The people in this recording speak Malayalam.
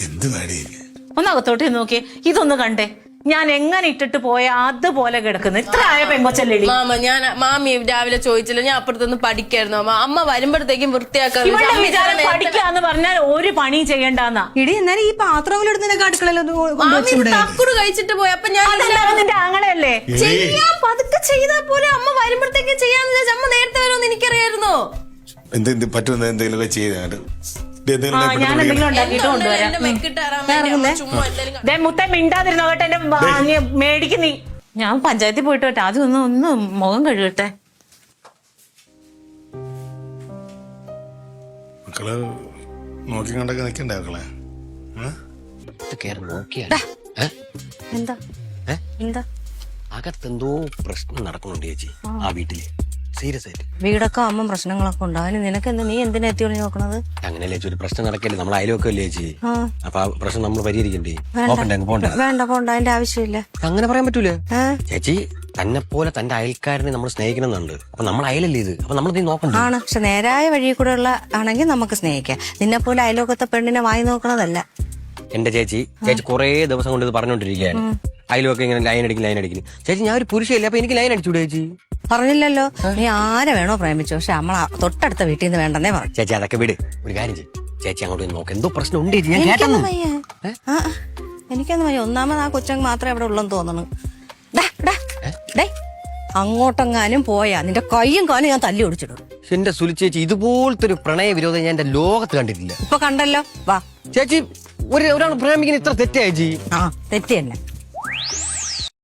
എന്ത് വേടി ഒന്നകത്തോട്ട് നോക്കി ഇതൊന്ന് കണ്ടേ. ഞാൻ എങ്ങനെ ഇട്ടിട്ട് പോയ അതുപോലെ കിടക്കുന്നു. ഇത്ര ആയ പെങ്കൊച്ചല്ലേ മാമ. ഞാൻ മാമി രാവിലെ ചോദിച്ചില്ല, ഞാൻ അപ്പുറത്തൊന്ന് പഠിക്കായിരുന്നു മാമ. അമ്മ വരുമ്പോഴത്തേക്കും വൃത്തിയാക്കാൻ പഠിക്കാന്ന് പറഞ്ഞാൽ ഒരു പണി ചെയ്യണ്ടെന്നാ. ഇടി എന്നാലും ഈ പാത്രങ്ങൾ എടുത്തതിനൊക്കെ അടുക്കളയിൽ തക്കുട് കഴിച്ചിട്ട് പോയി. അപ്പൊ ഞാൻ നിന്റെ ആങ്ങളല്ലേ ചെയ്യാൻ പതുക്കെ ചെയ്താൽ പോലെ അമ്മ വരുമ്പോഴത്തേക്കും ചെയ്യാന്ന് വിചാരിച്ച അമ്മ നേരത്തെ വരുമെന്ന് എനിക്കറിയായിരുന്നോ? എന്ത് പറ്റുന്ന എന്തെങ്കിലുമൊക്കെ ചെയ്ത് ഞാൻ എന്തെങ്കിലും ഉണ്ടാക്കിയിട്ട് കൊണ്ടുവരാം. മുത്ത മിണ്ടാതിരുന്നോ കേട്ടെ. എന്റെ മേടിക്ക് നീ. ഞാൻ പഞ്ചായത്തിൽ പോയിട്ട് വട്ടെ. ആദ്യം ഒന്ന് മുഖം കഴുകട്ടെ. മക്കള് നോക്കി കണ്ടൊക്കെ നിക്കണ്ടേ മക്കളെ? എന്താ എന്താ അകത്തെന്തോ പ്രശ്നം നടക്കുന്നുണ്ട് ചേച്ചി ആ വീട്ടില്. സീരിയസ് ആയിട്ട് വീടൊക്കെ ആവുമ്പോ പ്രശ്നങ്ങളൊക്കെ ഉണ്ടാവും. നിനക്കെന്താ, നീ എന്തിനാ എത്തിയോളി നോക്കണത്? അങ്ങനെയല്ലേ ചേച്ചി, ഒരു പ്രശ്നം നടക്കല്ലേ, നമ്മൾ അയലൊക്കെ അല്ലേ ചേച്ചി. അപ്പൊ ആ പ്രശ്നം നമ്മൾ പരിഹരിക്കണ്ടേ? പോണ്ട പോണ്ട, അതിന്റെ ആവശ്യമില്ല. അങ്ങനെ പറയാൻ പറ്റൂല ചേച്ചി. തന്നെ പോലെ തന്റെ അയൽക്കാരനെ നമ്മൾ സ്നേഹിക്കണമെന്നുണ്ട്. അപ്പൊ നമ്മൾ അയലല്ലേ ഇത്, അപ്പൊ നമ്മൾ നോക്കണ്ട ആണ്. പക്ഷെ നേരായ വഴി കൂടെ ഉള്ള ആണെങ്കിൽ നമുക്ക് സ്നേഹിക്കാം. നിന്നെ പോലെ അയലോക്കത്തെ പെണ്ണിനെ വായി നോക്കണതല്ല എന്റെ ചേച്ചി. കുറേ ദിവസം കൊണ്ട് ഇത് പറഞ്ഞോണ്ടിരിക്കുകയാണ്. അയലൊക്കെ ഇങ്ങനെ ലൈൻ അടിക്കുന്നു. ചേച്ചി ഞാൻ ഒരു പുരുഷയല്ലേ, അപ്പൊ എനിക്ക് ലൈൻ അടിച്ചൂടെ ചേച്ചി? പറഞ്ഞില്ലല്ലോ, നീ ആരെ വേണോ പ്രേമിച്ചു, പക്ഷെ നമ്മളെ തൊട്ടടുത്ത വീട്ടിൽ നിന്ന് വേണ്ടെന്നേ പറഞ്ഞു. ചേച്ചി അതൊക്കെ വിട്. ഒരു കാര്യം ചെയ്യും ചേച്ചി, അങ്ങോട്ട് നോക്ക്. എന്തോ പ്രശ്നം ഉണ്ട്. എനിക്കൊന്നും വയ്യ. ഒന്നാമത് ആ കൊച്ചങ്ങ് മാത്രമേ അവിടെ ഉള്ളെന്ന് തോന്നുന്നു. അങ്ങോട്ടെങ്ങാനും പോയാ നിന്റെ കയ്യും കാലും ഞാൻ തല്ലി ഒടിച്ചിടും. എന്റെ സുലി ചേച്ചി, ഇതുപോലത്തെ ഒരു പ്രണയ വിരോധം ഞാൻ എന്റെ ലോകത്ത് കണ്ടിട്ടില്ല. ഇപ്പൊ കണ്ടല്ലോ. വാ ചേച്ചി, ഒരാൾ പ്രേമിക്കുന്ന ഇത്ര തെറ്റാ ചേച്ചി? തെറ്റ് തന്നെ.